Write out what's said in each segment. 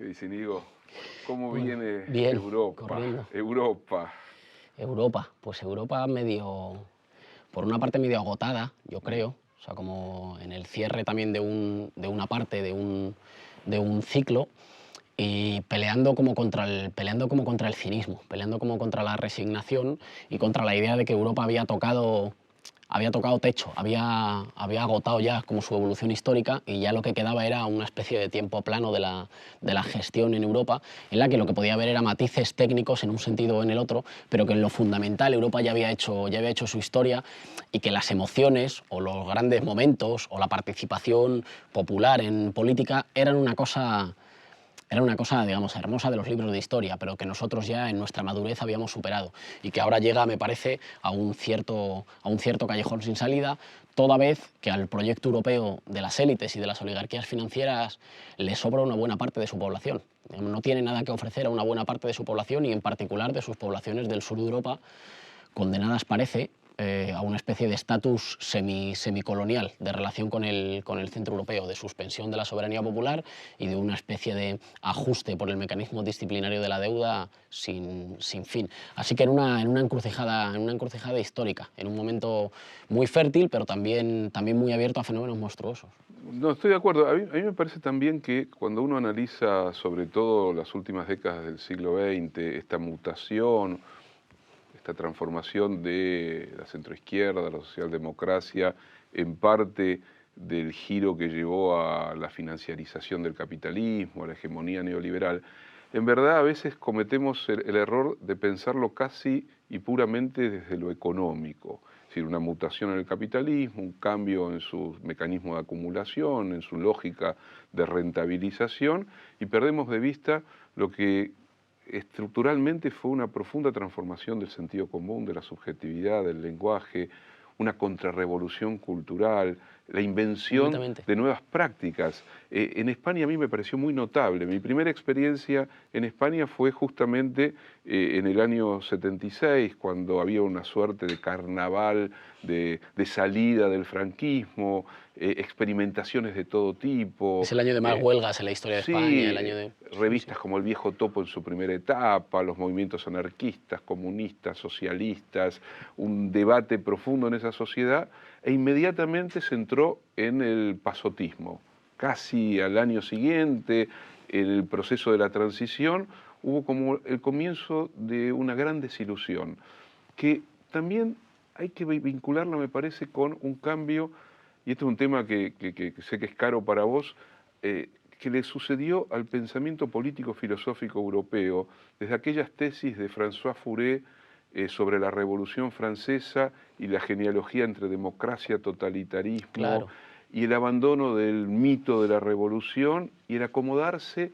¿Qué dice Nigo? ¿Cómo Bueno, viene bien, Europa? corriendo. Europa. Pues Europa medio, por una parte medio agotada, yo Mm. creo, o sea, como en el cierre también de una parte, de un ciclo, y peleando como contra el cinismo, peleando como contra la resignación y contra la idea de que Europa había tocado techo, había agotado ya como su evolución histórica y ya lo que quedaba era una especie de tiempo plano de la gestión en Europa, en la que lo que podía haber era matices técnicos en un sentido o en el otro, pero que en lo fundamental Europa ya había hecho su historia y que las emociones o los grandes momentos o la participación popular en política era una cosa, digamos, hermosa de los libros de historia, pero que nosotros ya en nuestra madurez habíamos superado y que ahora llega, me parece, a un cierto callejón sin salida, toda vez que al proyecto europeo de las élites y de las oligarquías financieras le sobra una buena parte de su población. No tiene nada que ofrecer a una buena parte de su población y en particular de sus poblaciones del sur de Europa, condenadas, parece, a una especie de estatus semicolonial de relación con el centro europeo, de suspensión de la soberanía popular y de una especie de ajuste por el mecanismo disciplinario de la deuda sin fin. Así que en una encrucijada histórica, en un momento muy fértil, pero también muy abierto a fenómenos monstruosos. No, estoy de acuerdo. A mí me parece también que cuando uno analiza sobre todo las últimas décadas del siglo XX, esta mutación, esta transformación de la centroizquierda, la socialdemocracia, en parte del giro que llevó a la financiarización del capitalismo, a la hegemonía neoliberal, en verdad a veces cometemos el error de pensarlo casi y puramente desde lo económico. Es decir, una mutación en el capitalismo, un cambio en su mecanismo de acumulación, en su lógica de rentabilización, y perdemos de vista lo que estructuralmente fue una profunda transformación del sentido común, de la subjetividad, del lenguaje, una contrarrevolución cultural, la invención Completamente. de nuevas prácticas. En España a mí me pareció muy notable. Mi primera experiencia en España fue justamente en el año 76, cuando había una suerte de carnaval de salida del franquismo, experimentaciones de todo tipo. Es el año de más huelgas en la historia de España, el Sí, año de... Sí, sí. revistas como El Viejo Topo en su primera etapa, los movimientos anarquistas, comunistas, socialistas, un debate profundo en esa sociedad, e inmediatamente se entró en el pasotismo. Casi al año siguiente, en el proceso de la transición, hubo como el comienzo de una gran desilusión, que también hay que vincularla, me parece, con un cambio, y este es un tema que sé que es caro para vos, que le sucedió al pensamiento político filosófico europeo desde aquellas tesis de François Furet sobre la Revolución Francesa y la genealogía entre democracia, totalitarismo Claro. y el abandono del mito de la revolución y el acomodarse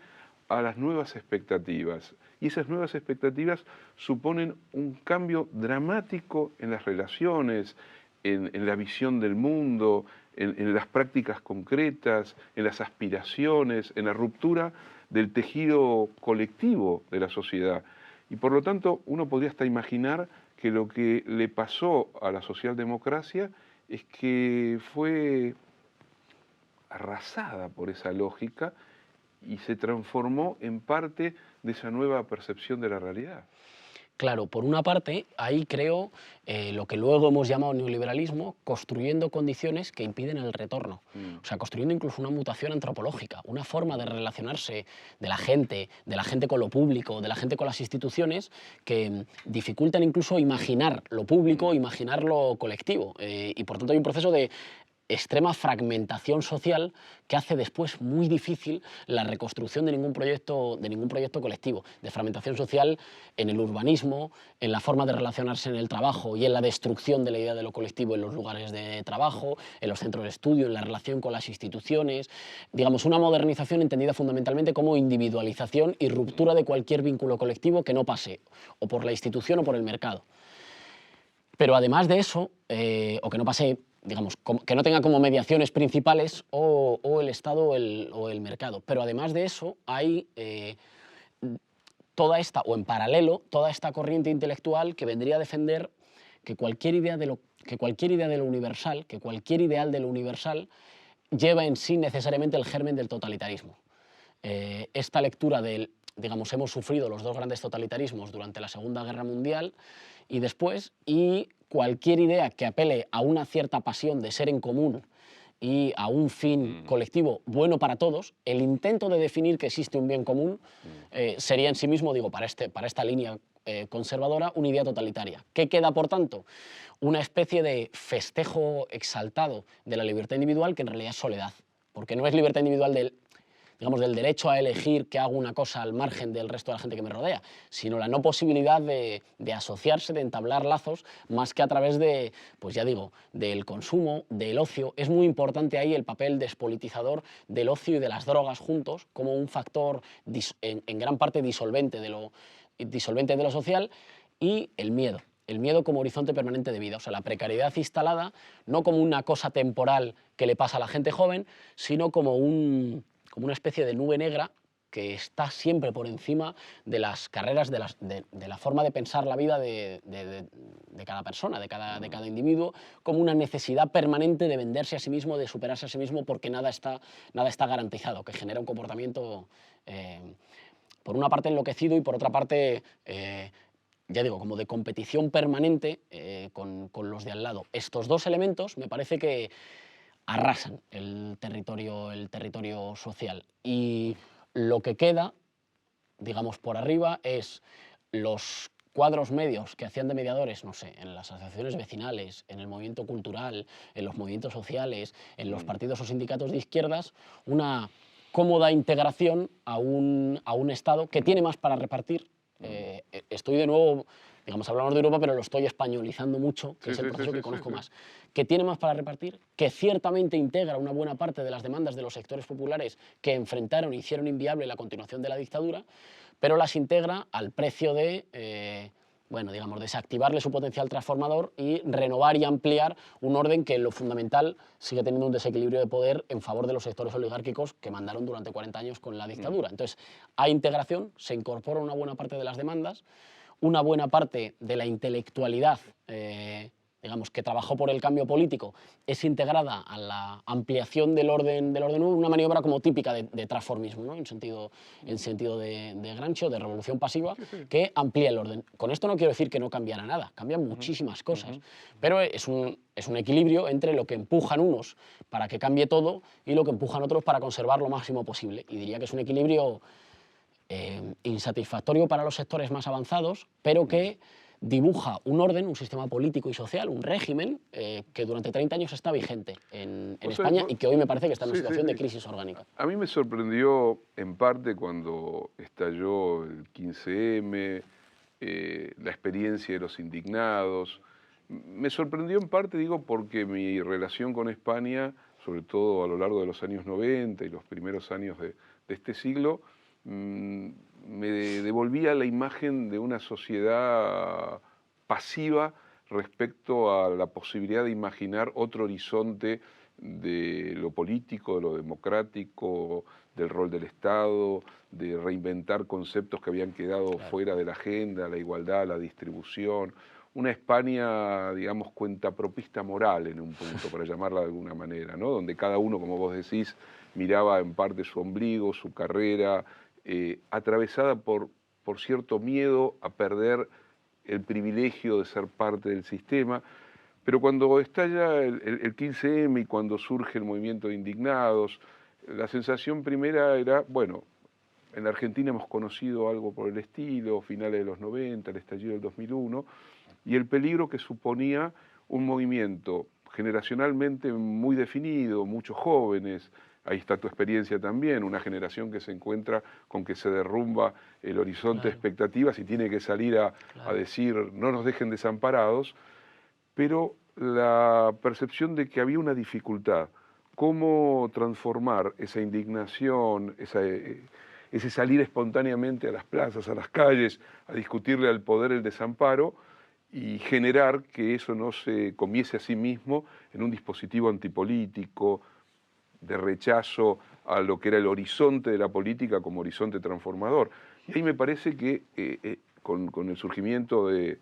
a las nuevas expectativas. Y esas nuevas expectativas suponen un cambio dramático en las relaciones, en la visión del mundo, en las prácticas concretas, en las aspiraciones, en la ruptura del tejido colectivo de la sociedad. Y por lo tanto, uno podría hasta imaginar que lo que le pasó a la socialdemocracia es que fue arrasada por esa lógica y se transformó en parte de esa nueva percepción de la realidad. Claro, por una parte, ahí creo lo que luego hemos llamado neoliberalismo, construyendo condiciones que impiden el retorno. Mm. O sea, construyendo incluso una mutación antropológica, una forma de relacionarse de la gente con lo público, de la gente con las instituciones, que dificultan incluso imaginar lo público, Mm. imaginar lo colectivo. Y por tanto hay un proceso de extrema fragmentación social que hace después muy difícil la reconstrucción de ningún proyecto colectivo, de fragmentación social en el urbanismo, en la forma de relacionarse en el trabajo y en la destrucción de la idea de lo colectivo en los lugares de trabajo, en los centros de estudio, en la relación con las instituciones, digamos, una modernización entendida fundamentalmente como individualización y ruptura de cualquier vínculo colectivo que no pase o por la institución o por el mercado. Pero además de eso, o que no pase, digamos, que no tenga como mediaciones principales o el Estado o el mercado. Pero además de eso, hay toda esta, o en paralelo, toda esta corriente intelectual que vendría a defender que cualquier idea que cualquier idea de lo universal, que cualquier ideal de lo universal, lleva en sí necesariamente el germen del totalitarismo. esta lectura del, digamos, hemos sufrido los dos grandes totalitarismos durante la Segunda Guerra Mundial y después, y cualquier idea que apele a una cierta pasión de ser en común y a un fin colectivo bueno para todos, el intento de definir que existe un bien común sería en sí mismo, digo, para esta línea conservadora, una idea totalitaria. ¿Qué queda, por tanto? Una especie de festejo exaltado de la libertad individual que en realidad es soledad, porque no es libertad individual del, digamos, del derecho a elegir que hago una cosa al margen del resto de la gente que me rodea, sino la no posibilidad de asociarse, de entablar lazos, más que a través de, pues ya digo, del consumo, del ocio. Es muy importante ahí el papel despolitizador del ocio y de las drogas juntos, como un factor en gran parte disolvente de lo social, y el miedo. El miedo como horizonte permanente de vida, o sea, la precariedad instalada no como una cosa temporal que le pasa a la gente joven, sino como una especie de nube negra que está siempre por encima de las carreras, de la forma de pensar la vida de cada persona, de cada individuo, como una necesidad permanente de venderse a sí mismo, de superarse a sí mismo, porque nada está garantizado, que genera un comportamiento, por una parte enloquecido y por otra parte, ya digo, como de competición permanente con los de al lado. Estos dos elementos me parece que arrasan el territorio social. Y lo que queda, digamos, por arriba es los cuadros medios que hacían de mediadores, no sé, en las asociaciones vecinales, en el movimiento cultural, en los movimientos sociales, en los partidos o sindicatos de izquierdas, una cómoda integración a un Estado que tiene más para repartir. Estoy de nuevo, digamos, hablamos de Europa, pero lo estoy españolizando mucho, que es el proceso que conozco más, que tiene más para repartir, que ciertamente integra una buena parte de las demandas de los sectores populares que enfrentaron e hicieron inviable la continuación de la dictadura, pero las integra al precio de, bueno, digamos, desactivarle su potencial transformador y renovar y ampliar un orden que en lo fundamental sigue teniendo un desequilibrio de poder en favor de los sectores oligárquicos que mandaron durante 40 años con la dictadura. Entonces, hay integración, se incorpora una buena parte de las demandas, una buena parte de la intelectualidad, digamos, que trabajó por el cambio político, es integrada a la ampliación del orden nuevo, una maniobra como típica de transformismo, ¿no? en sentido de Gramsci, de revolución pasiva, que amplía el orden. Con esto no quiero decir que no cambiara nada, cambian muchísimas cosas, pero es un equilibrio entre lo que empujan unos para que cambie todo y lo que empujan otros para conservar lo máximo posible. Y diría que es un equilibrio insatisfactorio para los sectores más avanzados, pero que dibuja un orden, un sistema político y social, un régimen que durante 30 años está vigente en España y que hoy me parece que está en una situación de crisis orgánica. A mí me sorprendió en parte cuando estalló el 15M, la experiencia de los indignados. Me sorprendió en parte, digo, porque mi relación con España, sobre todo a lo largo de los años 90 y los primeros años de este siglo, me devolvía la imagen de una sociedad pasiva respecto a la posibilidad de imaginar otro horizonte de lo político, de lo democrático, del rol del Estado, de reinventar conceptos que habían quedado fuera de la agenda, la igualdad, la distribución. Una España, digamos, cuentapropista moral en un punto, para llamarla de alguna manera, ¿no? Donde cada uno, como vos decís, miraba en parte su ombligo, su carrera, atravesada por cierto miedo a perder el privilegio de ser parte del sistema. Pero cuando estalla el 15M y cuando surge el movimiento de indignados, la sensación primera era, bueno, en la Argentina hemos conocido algo por el estilo, finales de los 90, el estallido del 2001, y el peligro que suponía un movimiento generacionalmente muy definido, muchos jóvenes, ahí está tu experiencia también, una generación que se encuentra con que se derrumba el horizonte de expectativas y tiene que salir a decir no nos dejen desamparados, pero la percepción de que había una dificultad, cómo transformar esa indignación, ese salir espontáneamente a las plazas, a las calles, a discutirle al poder el desamparo y generar que eso no se comiese a sí mismo en un dispositivo antipolítico, de rechazo a lo que era el horizonte de la política como horizonte transformador. Y ahí me parece que con el surgimiento de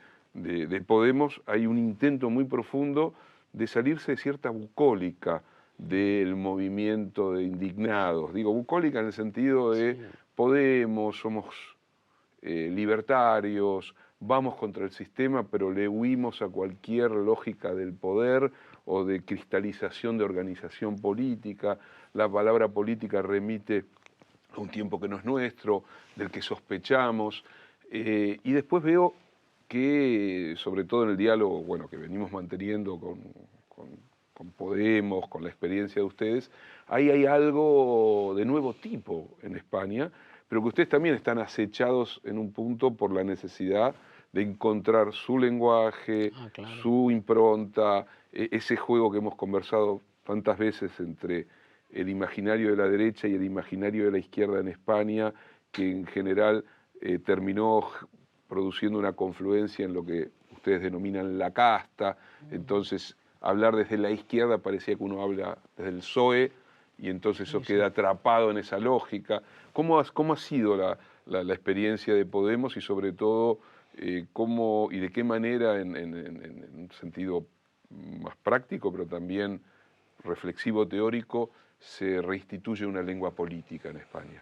Podemos hay un intento muy profundo de salirse de cierta bucólica del movimiento de indignados. Digo, bucólica en el sentido de Sí. Podemos, somos libertarios, vamos contra el sistema, pero le huimos a cualquier lógica del poder o de cristalización de organización política. La palabra política remite a un tiempo que no es nuestro, del que sospechamos. Y después veo que, sobre todo en el diálogo bueno, que venimos manteniendo con Podemos, con la experiencia de ustedes, ahí hay algo de nuevo tipo en España, pero que ustedes también están acechados en un punto por la necesidad de encontrar su lenguaje, Ah, claro. su impronta, ese juego que hemos conversado tantas veces entre el imaginario de la derecha y el imaginario de la izquierda en España, que en general terminó produciendo una confluencia en lo que ustedes denominan la casta. Entonces, hablar desde la izquierda parecía que uno habla desde el PSOE y entonces eso Sí, sí. queda atrapado en esa lógica. ¿Cómo ha sido la experiencia de Podemos y sobre todo cómo y de qué manera en un sentido más práctico, pero también reflexivo teórico, se reinstituye una lengua política en España?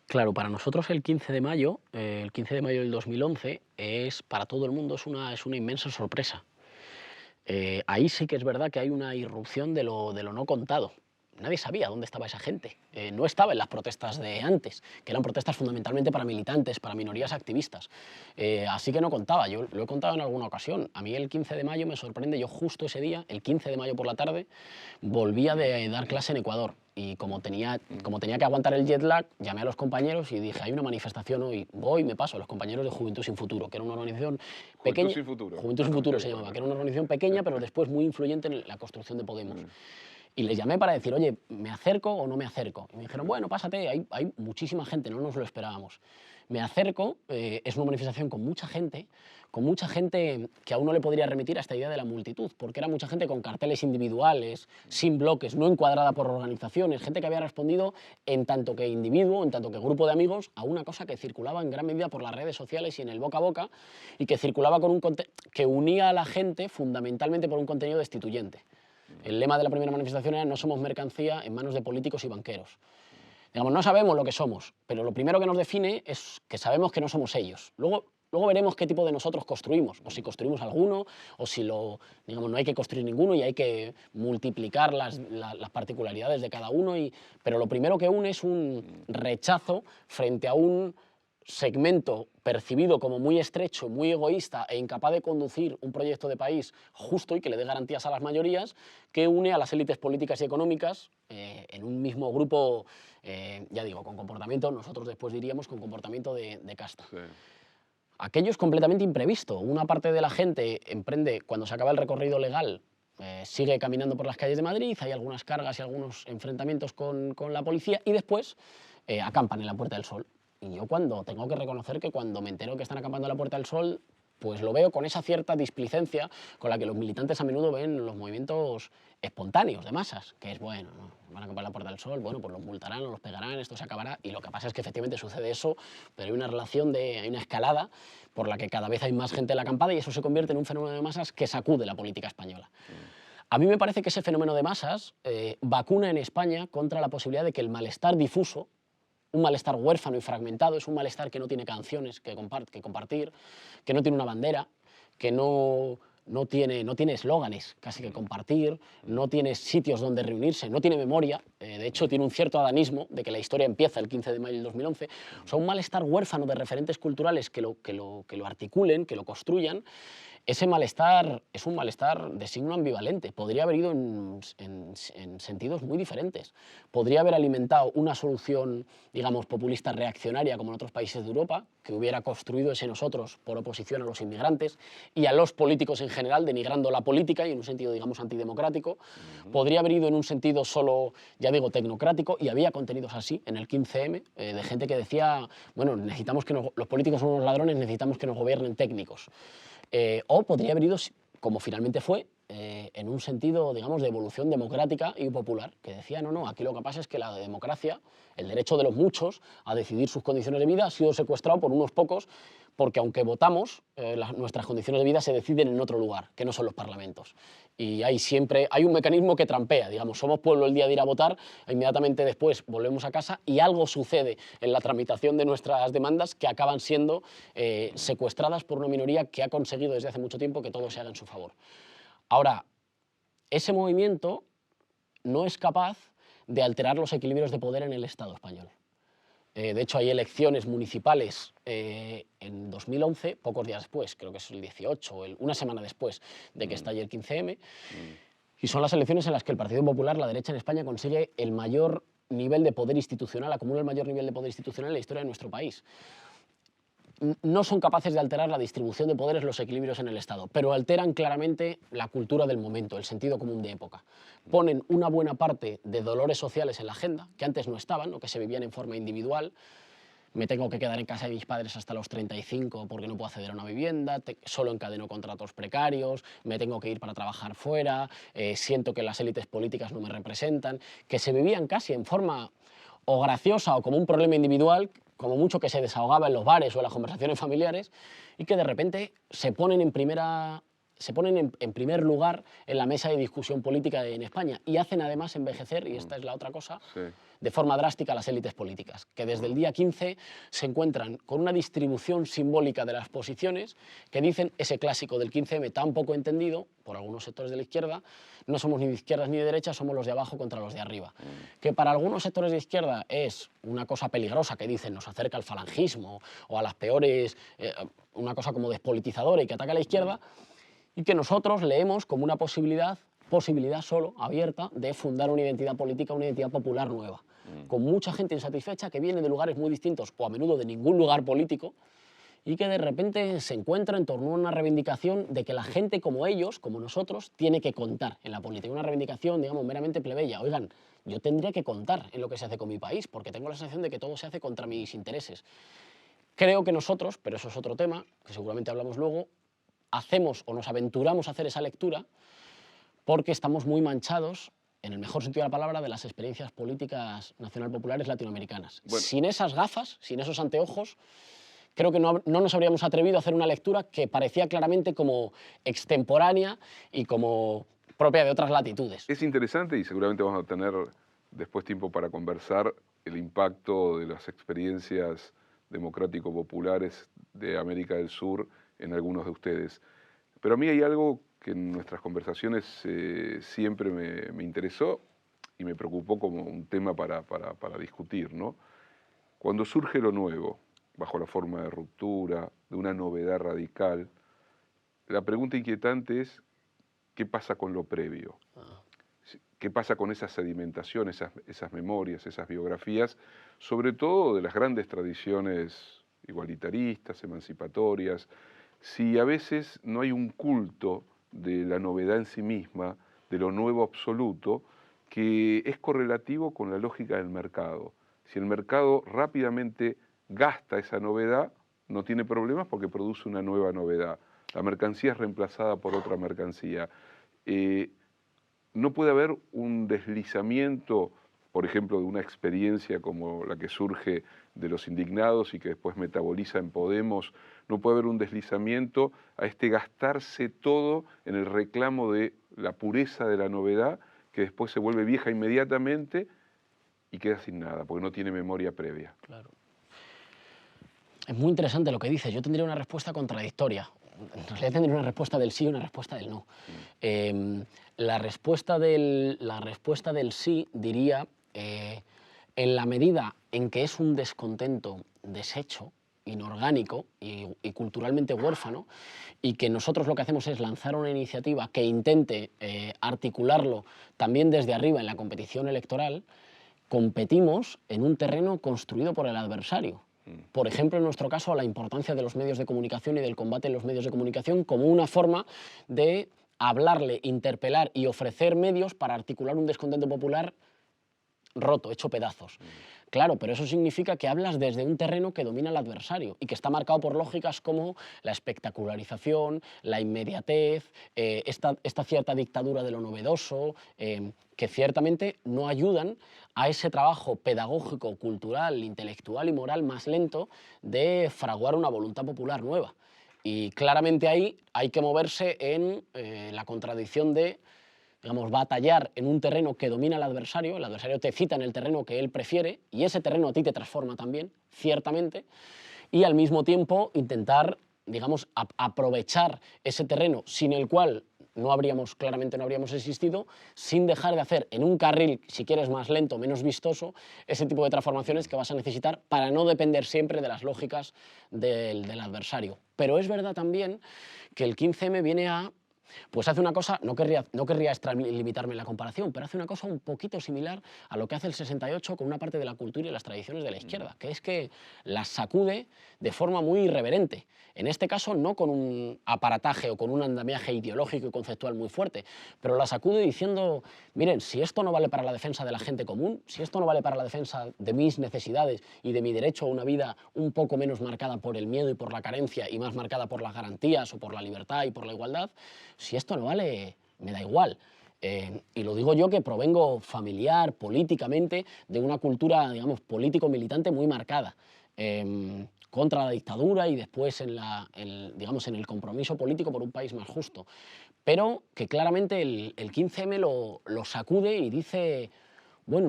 Claro, para nosotros el 15 de mayo del 2011, para todo el mundo es una inmensa sorpresa. Ahí sí que es verdad que hay una irrupción de lo no contado. Nadie sabía dónde estaba esa gente. No estaba en las protestas de antes, que eran protestas fundamentalmente para militantes, para minorías activistas. Así que no contaba, yo lo he contado en alguna ocasión. A mí el 15 de mayo me sorprende, yo justo ese día, el 15 de mayo por la tarde, volvía de dar clase en Ecuador. Y como tenía que aguantar el jet lag, llamé a los compañeros y dije, hay una manifestación hoy, voy y me paso. Los compañeros de Juventud Sin Futuro, que era una organización Juventud pequeña. Sin Futuro. Juventud Sin Futuro se llamaba, que era una organización pequeña, pero después muy influyente en la construcción de Podemos. Y les llamé para decir, oye, ¿me acerco o no me acerco? Y me dijeron, bueno, pásate, hay muchísima gente, no nos lo esperábamos. Me acerco, es una manifestación con mucha gente que a uno le podría remitir a esta idea de la multitud, porque era mucha gente con carteles individuales, sin bloques, no encuadrada por organizaciones, gente que había respondido en tanto que individuo, en tanto que grupo de amigos, a una cosa que circulaba en gran medida por las redes sociales y en el boca a boca, y que circulaba que unía a la gente fundamentalmente por un contenido destituyente. El lema de la primera manifestación era no somos mercancía en manos de políticos y banqueros. Digamos, no sabemos lo que somos, pero lo primero que nos define es que sabemos que no somos ellos. Luego veremos qué tipo de nosotros construimos, o si construimos alguno, o si digamos, no hay que construir ninguno y hay que multiplicar las particularidades de cada uno. Pero lo primero que une es un rechazo frente a un segmento percibido como muy estrecho, muy egoísta e incapaz de conducir un proyecto de país justo y que le dé garantías a las mayorías, que une a las élites políticas y económicas en un mismo grupo, ya digo, con comportamiento, nosotros después diríamos con comportamiento de casta. Sí. Aquello es completamente imprevisto. Una parte de la gente emprende, cuando se acaba el recorrido legal, sigue caminando por las calles de Madrid, hay algunas cargas y algunos enfrentamientos con la policía y después acampan en la Puerta del Sol. Y yo tengo que reconocer que cuando me entero que están acampando en la Puerta del Sol, pues lo veo con esa cierta displicencia con la que los militantes a menudo ven los movimientos espontáneos de masas, que es, bueno, ¿no? Van a acampar en la Puerta del Sol, bueno, pues los multarán o los pegarán, esto se acabará, y lo que pasa es que efectivamente sucede eso, pero hay una hay una escalada por la que cada vez hay más gente en la acampada y eso se convierte en un fenómeno de masas que sacude la política española. A mí me parece que ese fenómeno de masas vacuna en España contra la posibilidad de que el malestar difuso, un malestar huérfano y fragmentado, es un malestar que no tiene canciones que compartir, que no tiene una bandera, que no tiene eslóganes casi que compartir, no tiene sitios donde reunirse, no tiene memoria, de hecho tiene un cierto adanismo de que la historia empieza el 15 de mayo del 2011, o sea, un malestar huérfano de referentes culturales que lo articulen, que lo construyan. Ese malestar es un malestar de signo ambivalente, podría haber ido en sentidos muy diferentes. Podría haber alimentado una solución, digamos, populista reaccionaria como en otros países de Europa, que hubiera construido ese nosotros por oposición a los inmigrantes y a los políticos en general, denigrando la política y en un sentido, digamos, antidemocrático. Podría haber ido en un sentido solo, ya digo, tecnocrático, y había contenidos así en el 15M, de gente que decía, bueno, necesitamos los políticos son unos ladrones, necesitamos que nos gobiernen técnicos. O podría haber ido, como finalmente fue, en un sentido, digamos, de evolución democrática y popular, que decía, no, no, aquí lo que pasa es que la democracia, el derecho de los muchos a decidir sus condiciones de vida, ha sido secuestrado por unos pocos, porque aunque votamos, nuestras condiciones de vida se deciden en otro lugar, que no son los parlamentos. Y hay un mecanismo que trampea, digamos, somos pueblo el día de ir a votar, inmediatamente después volvemos a casa y algo sucede en la tramitación de nuestras demandas que acaban siendo secuestradas por una minoría que ha conseguido desde hace mucho tiempo que todo se haga en su favor. Ahora, ese movimiento no es capaz de alterar los equilibrios de poder en el Estado español. De hecho, hay elecciones municipales en 2011, pocos días después, creo que es el 18, una semana después de que estalle el 15M, y son las elecciones en las que el Partido Popular, la derecha en España, consigue el mayor nivel de poder institucional, acumula el mayor nivel de poder institucional en la historia de nuestro país. No son capaces de alterar la distribución de poderes, los equilibrios en el Estado, pero alteran claramente la cultura del momento, el sentido común de época. Ponen una buena parte de dolores sociales en la agenda, que antes no estaban o que se vivían en forma individual. Me tengo que quedar en casa de mis padres hasta los 35 porque no puedo acceder a una vivienda, solo encadeno contratos precarios, me tengo que ir para trabajar fuera, siento que las élites políticas no me representan, que se vivían casi en forma o graciosa o como un problema individual, como mucho que se desahogaba en los bares o en las conversaciones familiares, y que de repente se ponen en primer lugar en la mesa de discusión política en España y hacen además envejecer, y esta es la otra cosa, de forma drástica las élites políticas, que desde el día 15 se encuentran con una distribución simbólica de las posiciones que dicen ese clásico del 15M tan poco entendido por algunos sectores de la izquierda, no somos ni de izquierdas ni de derechas, somos los de abajo contra los de arriba. Que para algunos sectores de izquierda es una cosa peligrosa, que dicen nos acerca al falangismo o a las peores, una cosa como despolitizadora y que ataca a la izquierda, y que nosotros leemos como una posibilidad solo, abierta, de fundar una identidad política, una identidad popular nueva, con mucha gente insatisfecha que viene de lugares muy distintos o a menudo de ningún lugar político, y que de repente se encuentra en torno a una reivindicación de que la gente como ellos, como nosotros, tiene que contar en la política. Una reivindicación, digamos, meramente plebeya. Oigan, yo tendría que contar en lo que se hace con mi país, porque tengo la sensación de que todo se hace contra mis intereses. Creo que nosotros, pero eso es otro tema, que seguramente hablamos luego, hacemos o nos aventuramos a hacer esa lectura porque estamos muy manchados, en el mejor sentido de la palabra, de las experiencias políticas nacional-populares latinoamericanas. Bueno. Sin esas gafas, sin esos anteojos, creo que no nos habríamos atrevido a hacer una lectura que parecía claramente como extemporánea y como propia de otras latitudes. Es interesante y seguramente vamos a tener después tiempo para conversar el impacto de las experiencias democrático-populares de América del Sur en algunos de ustedes. Pero a mí hay algo que en nuestras conversaciones siempre me interesó y me preocupó como un tema para discutir, ¿no? Cuando surge lo nuevo, bajo la forma de ruptura, de una novedad radical, la pregunta inquietante es, ¿qué pasa con lo previo? ¿Qué pasa con esa sedimentación, esas memorias, esas biografías, sobre todo de las grandes tradiciones igualitaristas, emancipatorias? Si a veces no hay un culto de la novedad en sí misma, de lo nuevo absoluto, que es correlativo con la lógica del mercado. Si el mercado rápidamente gasta esa novedad, no tiene problemas porque produce una nueva novedad. La mercancía es reemplazada por otra mercancía. No puede haber un deslizamiento, por ejemplo, de una experiencia como la que surge de los indignados y que después metaboliza en Podemos. No puede haber un deslizamiento a gastarse todo en el reclamo de la pureza de la novedad, que después se vuelve vieja inmediatamente y queda sin nada, porque no tiene memoria previa. Claro. Es muy interesante lo que dices. Yo tendría una respuesta contradictoria. En realidad tendría una respuesta del sí y una respuesta del no. La respuesta del sí diría, en la medida en que es un descontento deshecho, inorgánico y culturalmente huérfano, y que nosotros lo que hacemos es lanzar una iniciativa que intente articularlo también desde arriba en la competición electoral, competimos en un terreno construido por el adversario. Por ejemplo, en nuestro caso, la importancia de los medios de comunicación y del combate en los medios de comunicación como una forma de hablarle, interpelar y ofrecer medios para articular un descontento popular roto, hecho pedazos. Claro, pero eso significa que hablas desde un terreno que domina al adversario y que está marcado por lógicas como la espectacularización, la inmediatez, esta cierta dictadura de lo novedoso, que ciertamente no ayudan a ese trabajo pedagógico, cultural, intelectual y moral más lento de fraguar una voluntad popular nueva. Y claramente ahí hay que moverse en la contradicción de, digamos, batallar en un terreno que domina al adversario, el adversario te cita en el terreno que él prefiere y ese terreno a ti te transforma también, ciertamente, y al mismo tiempo intentar, digamos, aprovechar ese terreno sin el cual claramente no habríamos existido, sin dejar de hacer en un carril, si quieres más lento, menos vistoso, ese tipo de transformaciones que vas a necesitar para no depender siempre de las lógicas del adversario. Pero es verdad también que el 15M viene a pues hace una cosa, no querría extralimitarme en la comparación, pero hace una cosa un poquito similar a lo que hace el 68 con una parte de la cultura y las tradiciones de la izquierda, que es que las sacude de forma muy irreverente. En este caso no con un aparataje o con un andamiaje ideológico y conceptual muy fuerte, pero la sacude diciendo, miren, si esto no vale para la defensa de la gente común, si esto no vale para la defensa de mis necesidades y de mi derecho a una vida un poco menos marcada por el miedo y por la carencia y más marcada por las garantías o por la libertad y por la igualdad, si esto no vale, me da igual. Y lo digo yo que provengo familiar, políticamente, de una cultura, digamos, político-militante muy marcada. Contra la dictadura y después digamos, en el compromiso político por un país más justo. Pero que claramente el 15M lo sacude y dice, bueno,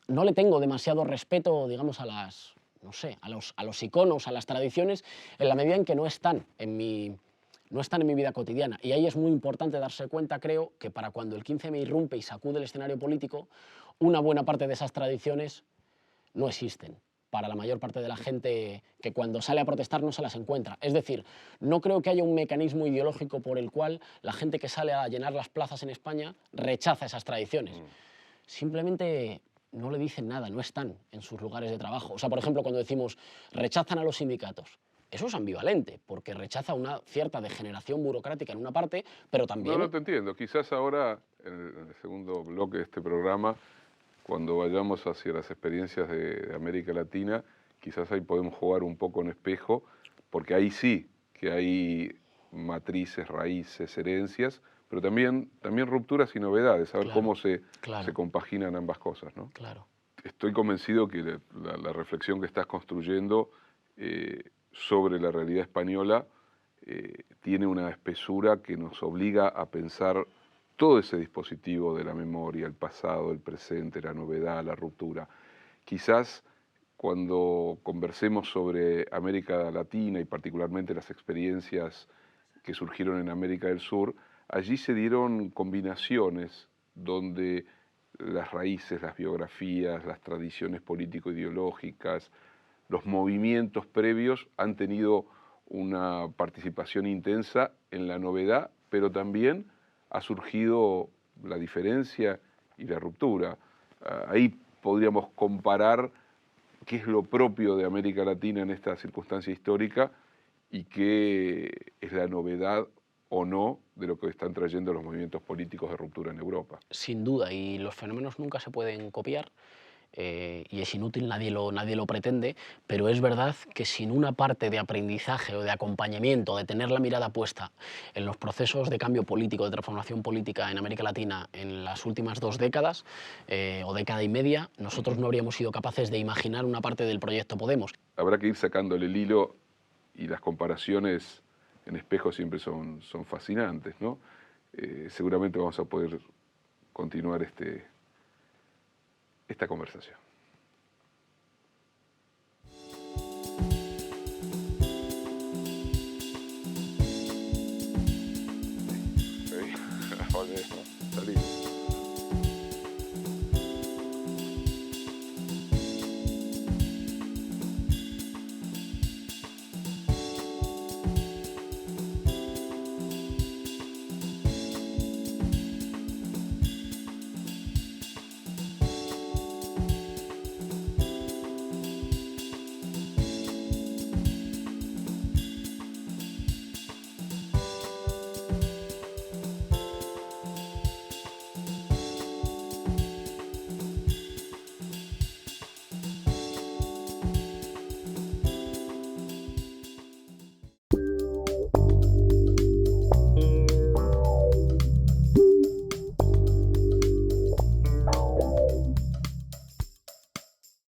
no le tengo demasiado respeto, digamos, no sé, a los iconos, a las tradiciones, en la medida en que no están en mi vida cotidiana. Y ahí es muy importante darse cuenta, creo, que para cuando el 15M irrumpe y sacude el escenario político, una buena parte de esas tradiciones no existen para la mayor parte de la gente que cuando sale a protestar no se las encuentra. Es decir, no creo que haya un mecanismo ideológico por el cual la gente que sale a llenar las plazas en España rechaza esas tradiciones. Simplemente no le dicen nada, no están en sus lugares de trabajo. O sea, por ejemplo, cuando decimos rechazan a los sindicatos, eso es ambivalente, porque rechaza una cierta degeneración burocrática en una parte, pero también... No te entiendo. Quizás ahora, en el segundo bloque de este programa, cuando vayamos hacia las experiencias de América Latina, quizás ahí podemos jugar un poco en espejo, porque ahí sí que hay matrices, raíces, herencias, pero también rupturas y novedades, a ver cómo se compaginan ambas cosas, ¿no? Claro. Estoy convencido que la reflexión que estás construyendo sobre la realidad española tiene una espesura que nos obliga a pensar todo ese dispositivo de la memoria, el pasado, el presente, la novedad, la ruptura. Quizás cuando conversemos sobre América Latina y particularmente las experiencias que surgieron en América del Sur, allí se dieron combinaciones donde las raíces, las biografías, las tradiciones político-ideológicas, los movimientos previos han tenido una participación intensa en la novedad, pero también ha surgido la diferencia y la ruptura. Ahí podríamos comparar qué es lo propio de América Latina en esta circunstancia histórica y qué es la novedad o no de lo que están trayendo los movimientos políticos de ruptura en Europa. Sin duda, y los fenómenos nunca se pueden copiar. Y es inútil, nadie lo pretende, pero es verdad que sin una parte de aprendizaje o de acompañamiento, de tener la mirada puesta en los procesos de cambio político, de transformación política en América Latina en las últimas 2 décadas o década y media, nosotros no habríamos sido capaces de imaginar una parte del proyecto Podemos. Habrá que ir sacándole el hilo y las comparaciones en espejo siempre son fascinantes, ¿no? Seguramente vamos a poder continuar esta conversación. Sí. Salí.